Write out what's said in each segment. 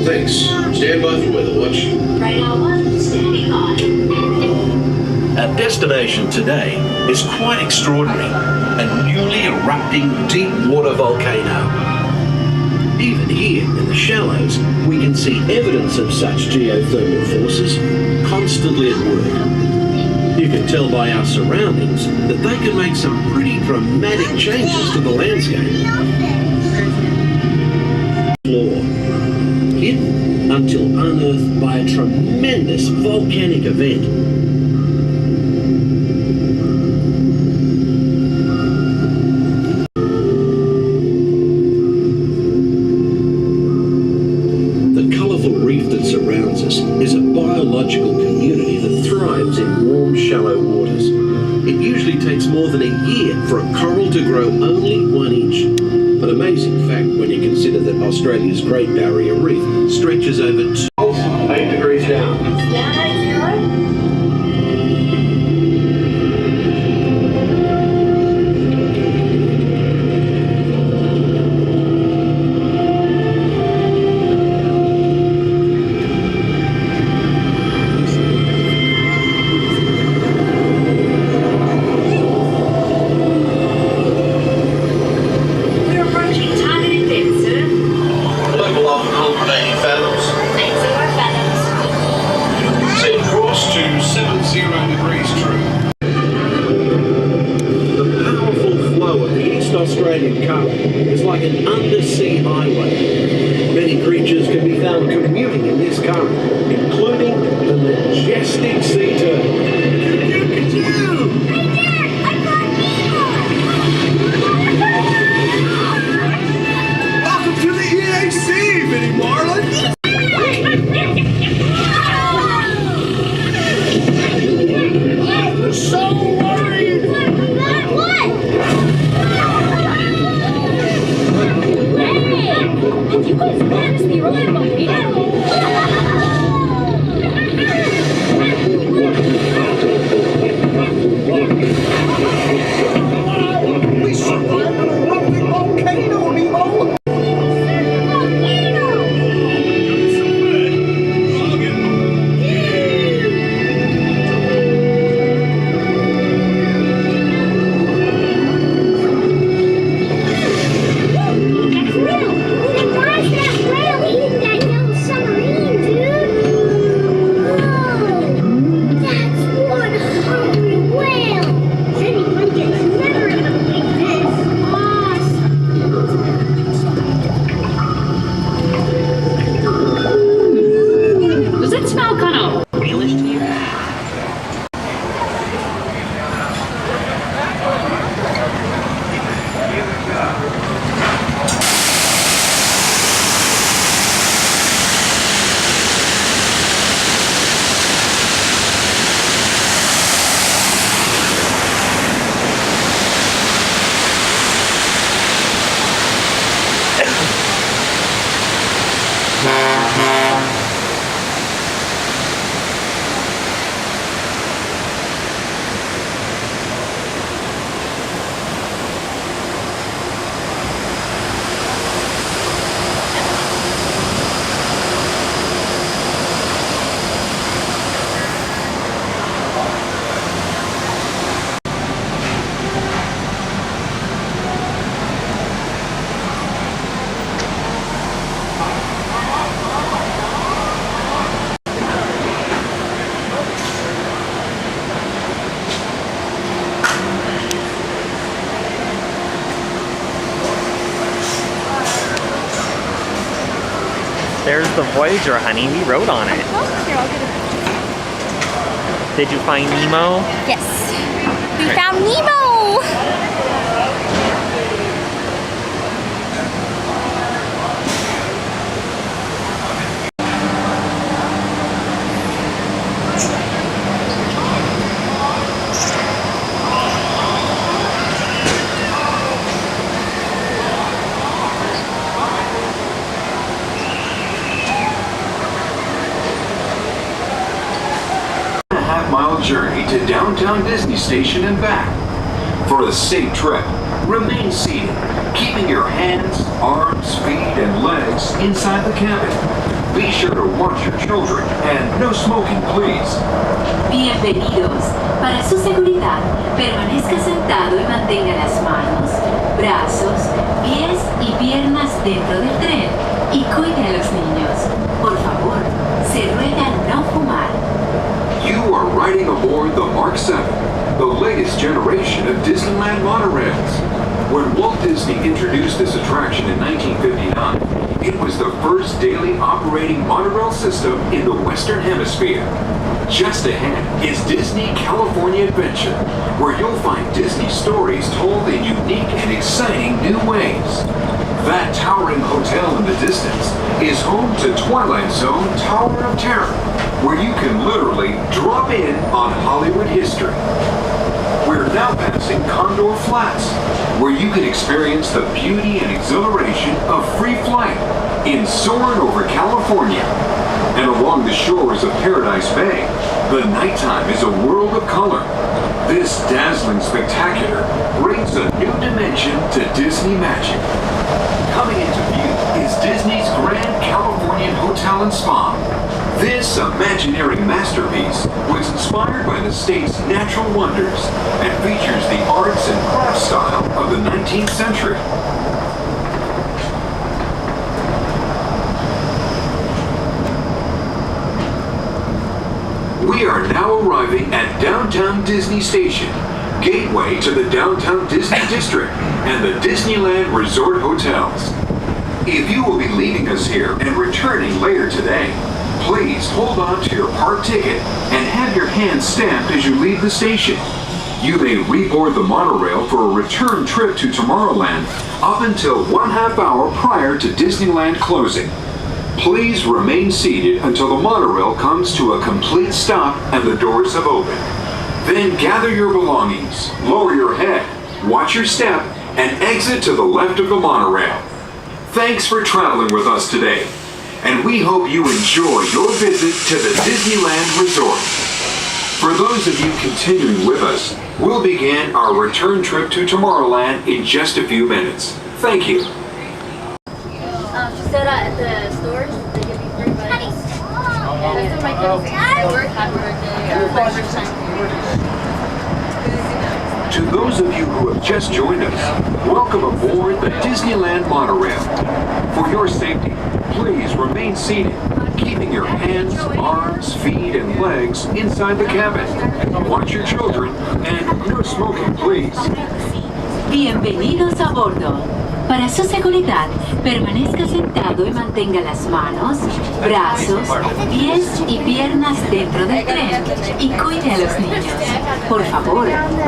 Thanks. Stand by for weather watch. Radar 1, standing by. Our destination today is quite extraordinary. A newly erupting deep water volcano. Even here in the shallows, we can see evidence of such geothermal forces constantly at work. You can tell by our surroundings that they can make some pretty dramatic changes to the landscape. Floor. Hidden until unearthed by a tremendous volcanic event. Is a biological community that thrives in warm, shallow waters. It usually takes more than a year for a coral to grow only 1 inch. An amazing fact when you consider that Australia's Great Barrier Reef stretches over 8 degrees down. Down 80. Australian current is like an undersea highway. Many creatures can be found commuting in this current, including the majestic sea turtle. Welcome to the EAC, Vinnie Marlin! I'm so worried! What? Have you guys noticed the erupting volcano? We survived an erupting volcano, Nemo! There's the Voyager, honey. We rode on it. Here, I'll get a picture. Did you find Nemo? Yes. We found Nemo! Mile journey to downtown Disney Station and back. For a safe trip, remain seated, keeping your hands, arms, feet, and legs inside the cabin. Be sure to watch your children and no smoking, please. Bienvenidos. Para su seguridad, permanezca sentado y mantenga las manos, brazos, pies y piernas dentro del tren y cuide a los niños. Por favor, se ruega no fumar. You are riding aboard the Mark 7, the latest generation of Disneyland monorails. When Walt Disney introduced this attraction in 1959, it was the first daily operating monorail system in the Western Hemisphere. Just ahead is Disney California Adventure, where you'll find Disney stories told in unique and exciting new ways. That towering hotel in the distance is home to Twilight Zone Tower of Terror, where you can literally drop in on Hollywood history. We're now passing Condor Flats, where you can experience the beauty and exhilaration of free flight in soaring over California. And along the shores of Paradise Bay, the nighttime is a world of color. This dazzling spectacular brings a new dimension to Disney magic. Coming into view is Disney's Grand Californian Hotel and Spa. This imaginary masterpiece was inspired by the state's natural wonders and features the arts and crafts style of the 19th century. We are now arriving at Downtown Disney Station, gateway to the Downtown Disney District and the Disneyland Resort Hotels. If you will be leaving us here and returning later today, please hold on to your park ticket and have your hand stamped as you leave the station. You may reboard the monorail for a return trip to Tomorrowland up until 1/2 hour prior to Disneyland closing. Please remain seated until the monorail comes to a complete stop and the doors have opened. Then gather your belongings, lower your head, watch your step, and exit to the left of the monorail. Thanks for traveling with us today, and we hope you enjoy your visit to the Disneyland Resort. For those of you continuing with us, we'll begin our return trip to Tomorrowland in just a few minutes. Thank you. She said at the stores they give you free buttons. This is my cousin's work. Happy birthday. My first time here. To those of you who have just joined us, welcome aboard the Disneyland Monorail. For your safety, please remain seated, keeping your hands, arms, feet, and legs inside the cabin. Watch your children, and no smoking, please. Bienvenidos a bordo. Para su seguridad, permanezca sentado y mantenga las manos, brazos, pies y piernas dentro del tren y cuide a los niños. Por favor,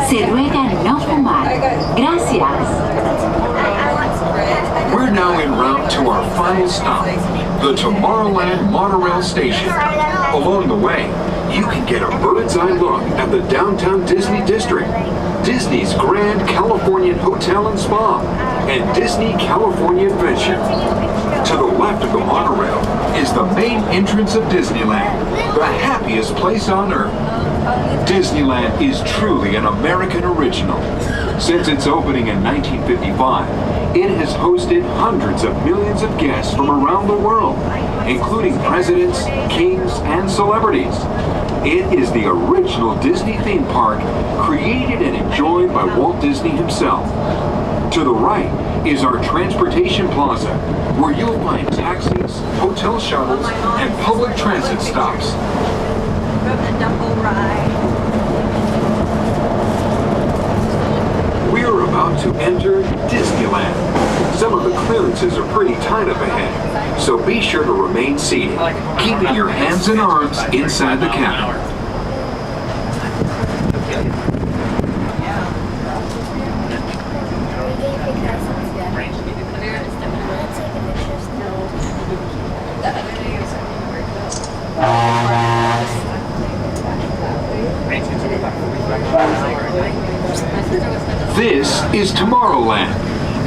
se ruega no fumar. Gracias. We're now en route to our final stop, the Tomorrowland Monorail Station. Along the way, you can get a bird's eye look at the Downtown Disney District, Disney's Grand Californian Hotel and Spa, and Disney California Adventure. To the left of the monorail is the main entrance of Disneyland, the happiest place on earth. Disneyland is truly an American original. Since its opening in 1955, it has hosted hundreds of millions of guests from around the world, including presidents, kings, and celebrities. It is the original Disney theme park created and enjoyed by Walt Disney himself. To the right is our transportation plaza, where you'll find taxis, hotel shuttles, and public transit stops. We're about to enter Disneyland. Some of the clearances are pretty tight up ahead, so be sure to remain seated, keeping your hands and arms inside the cabin. This is Tomorrowland,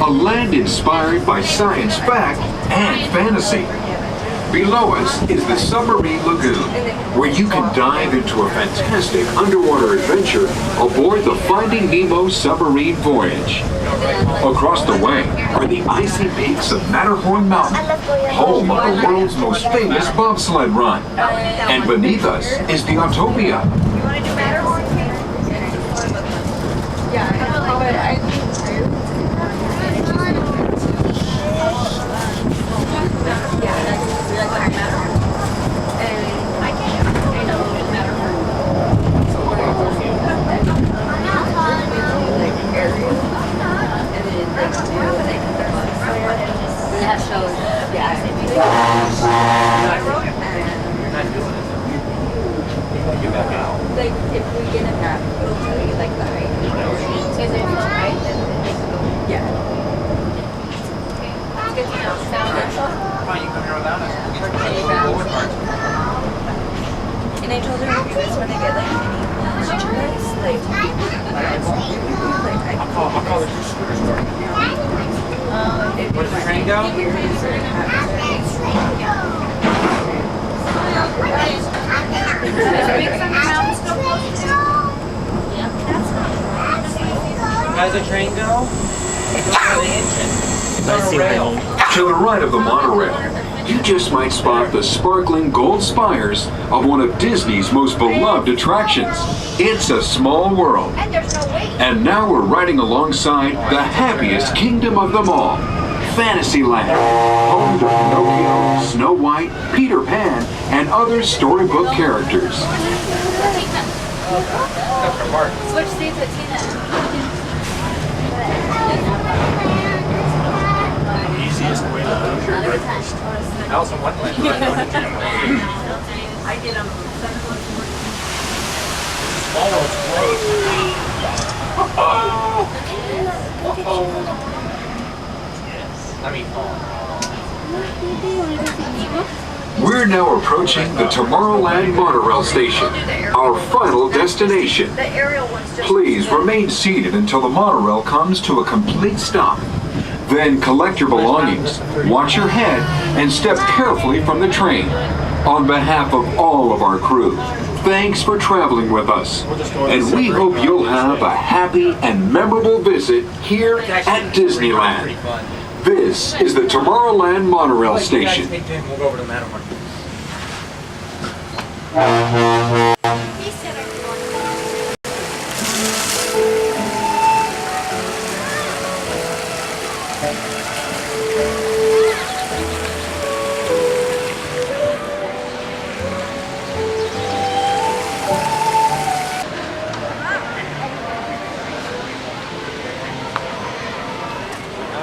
a land inspired by science fact and fantasy. Below us is the Submarine Lagoon, where you can dive into a fantastic underwater adventure aboard the Finding Nemo submarine voyage. Across the way are the icy peaks of Matterhorn Mountain, home of the world's most famous bobsled run. And beneath us is the Autopia. Like if we get a map, it'll tell you like the height. So is it right? Yeah. It's good to know. Fine, you come here without us. And I told her to do this when I get like any insurance, like I'll call the two scooters for you. Where does the train go? How's the train go? It's on the engine. It's on a rail. To the right of the monorail, you just might spot the sparkling gold spires of one of Disney's most beloved attractions. It's a small world. And now we're riding alongside the happiest kingdom of them all, Fantasyland, home to Pinocchio, Snow White, Peter Pan, and other storybook characters. switch seats with Tina. Easiest way to lose your breakfast. Alice in Wonderland. I did them. Small world's We're now approaching the Tomorrowland Monorail Station, our final destination. Please remain seated until the monorail comes to a complete stop. Then collect your belongings, watch your head, and step carefully from the train. On behalf of all of our crew, thanks for traveling with us. And we hope you'll have a happy and memorable visit here at Disneyland. This is the Tomorrowland Monorail Station. We'll go over to Matterhorn.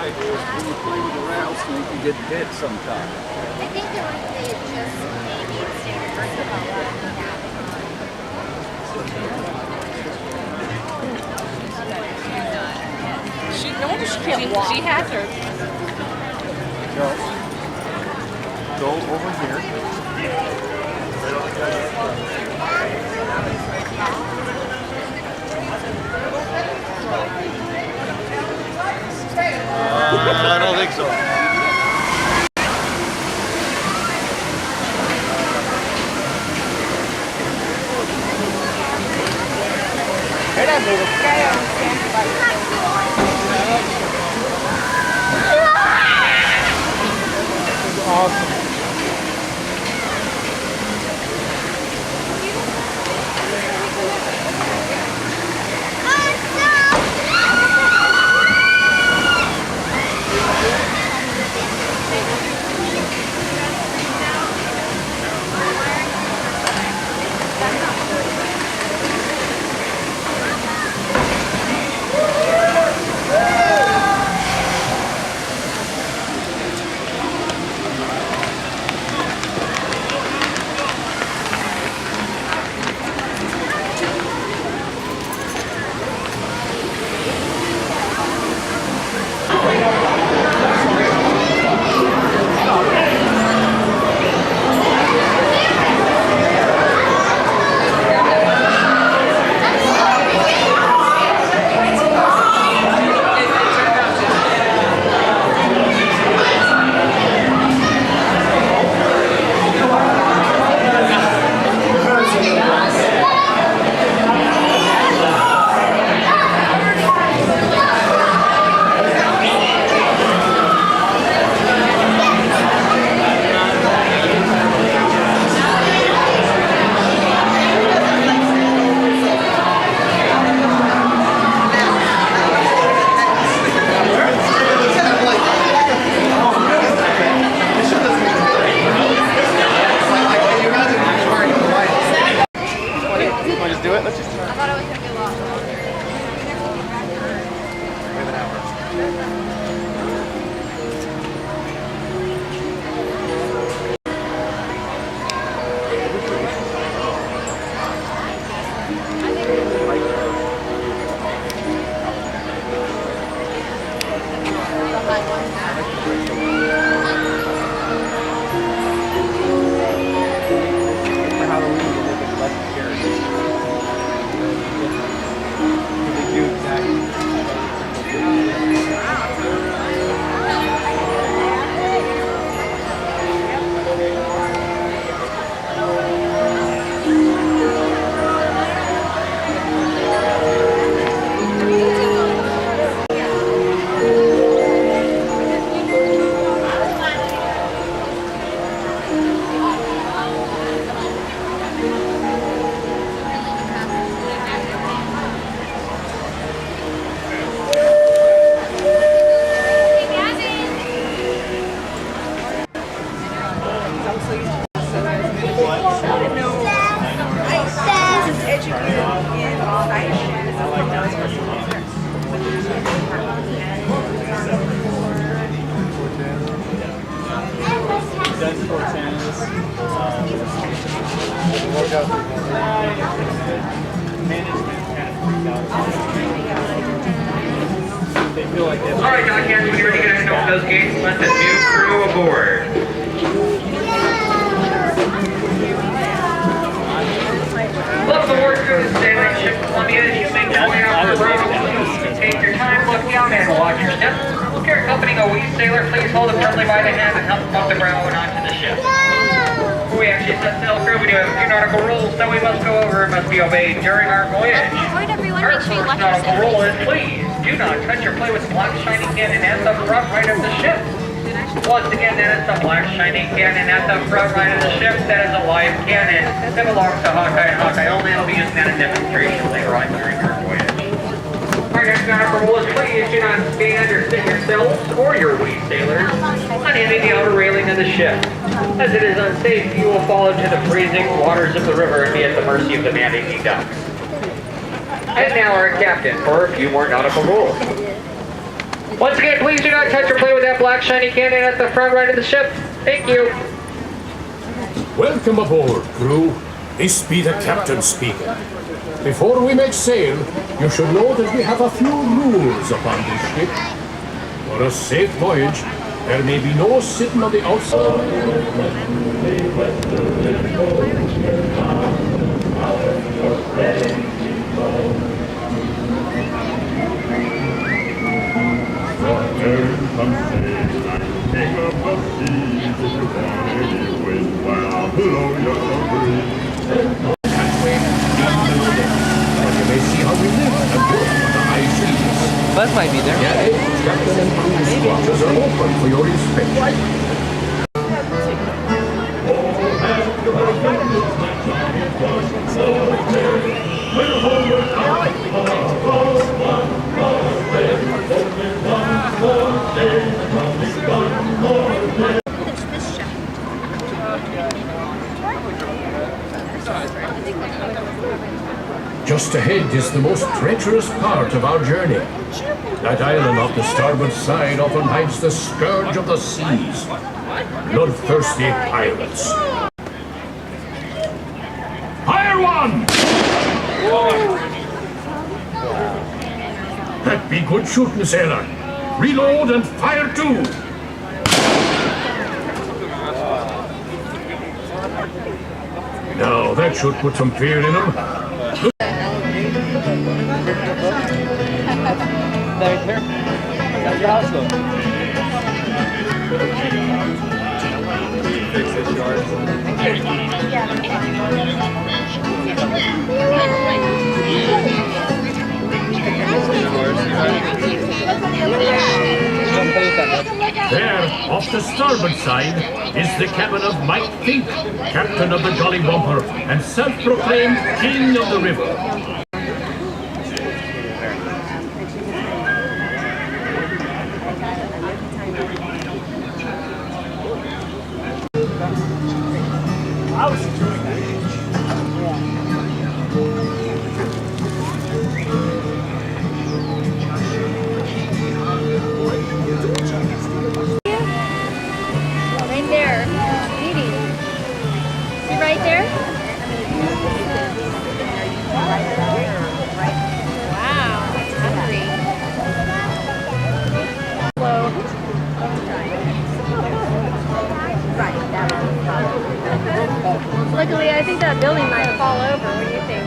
When you play with the rattlesnake, you get bit sometimes. I think there was just maybe She no wonder she can't walk. She has her. Go over here. I don't think so. Alright, Dockyards, when you're ready to get open those gates, let the new crew aboard. Welcome aboard crew of the sailing ship Columbia. As you make your way out the road, please take your time, look down, and watch your steps. If you're accompanying a wee sailor, please hold him firmly by the hand and help him off the ground and onto the ship. We actually set sail crew. We do have a few nautical rules that we must go over and must be obeyed during our voyage. Avoid everyone, Our make sure you first watch nautical yourself. rule is please do not touch or play with the black shiny cannon at the front right of the ship. Once again, that is the black shiny cannon at the front right of the ship. That is a live cannon that belongs to Hawkeye and Hawkeye only. I'll be using that in demonstration later on during our voyage. Our next nautical rule is please do not stand or sit yourselves or your wee sailors on any of the outer railing of the ship. As it is unsafe, you will fall into the freezing waters of the river and be at the mercy of the man-eating ducks. And now our captain for a few more nautical rules. Once again, please do not touch or play with that black shiny cannon at the front right of the ship. Thank you. Welcome aboard, crew. This be the captain speaking. Before we make sail, you should know that we have a few rules upon this ship. For a safe voyage, there may be no sitting on the outside. Buzz might be there. Captain and crew's quarters are open for your inspection. Just ahead is the most treacherous part of our journey. That island off the starboard side often hides the scourge of the seas. Bloodthirsty pirates. Fire one! That be good shooting, sailor. Reload and fire two! Now that should put some fear in them. Right here. How's your house going? Fix it, There, off the starboard side, is the cabin of Mike Fink, captain of the Jolly Bumper and self-proclaimed king of the river. I was enjoying that. Right there. Eating. You right there? Wow, it's hungry. Hello. Luckily, I think that building might fall over. What do you think?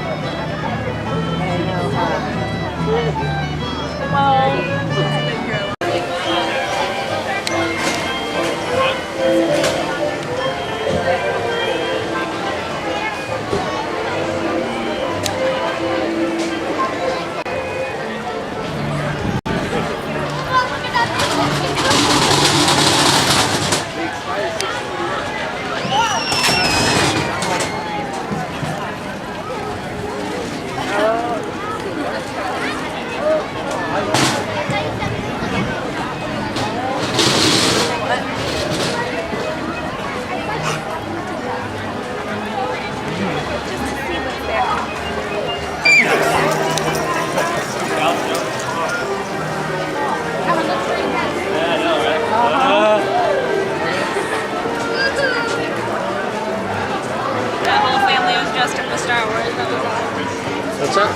What's that?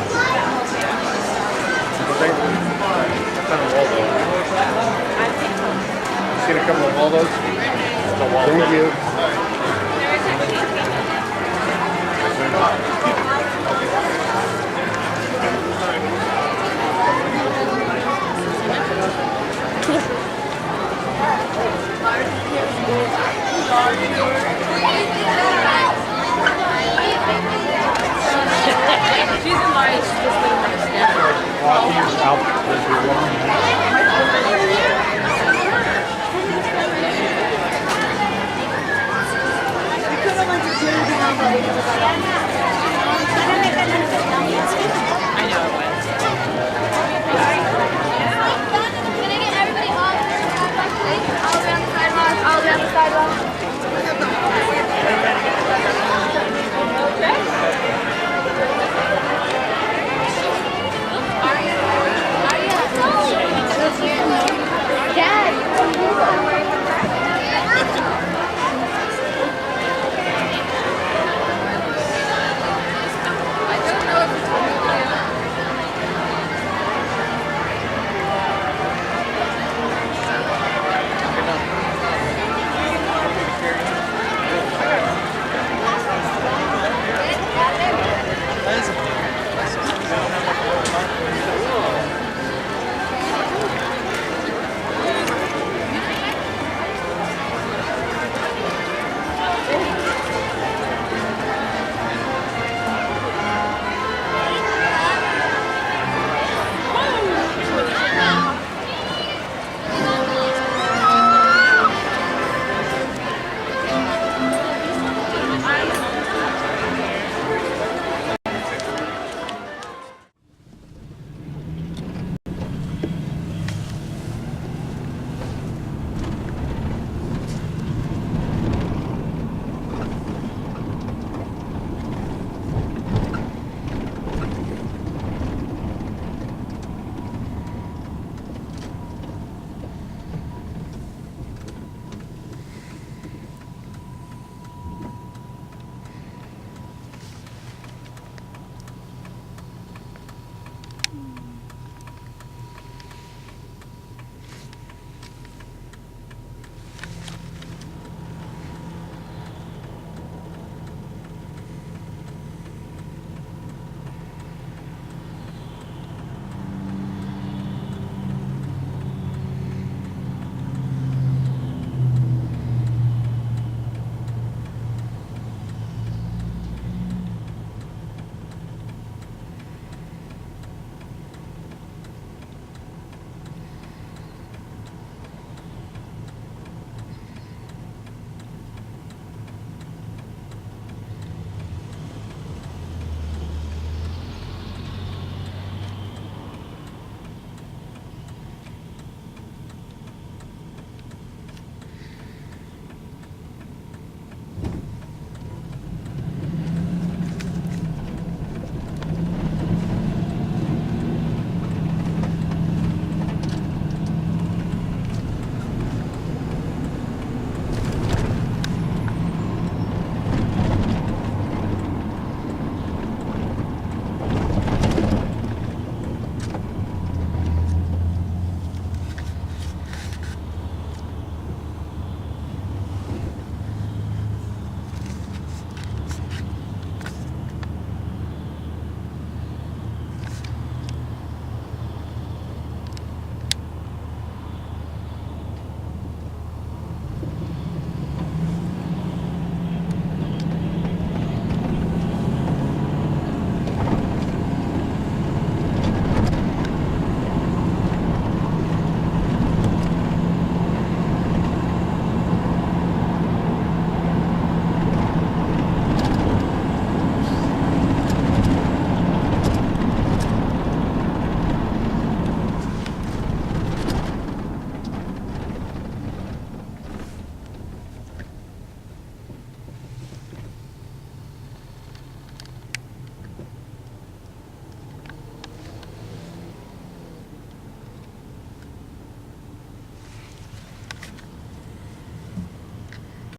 Seen a couple of Waldos? Thank you. She's in line. She's just waiting for the I know it was. Can I get everybody all around the sidewalk? All around the sidewalk?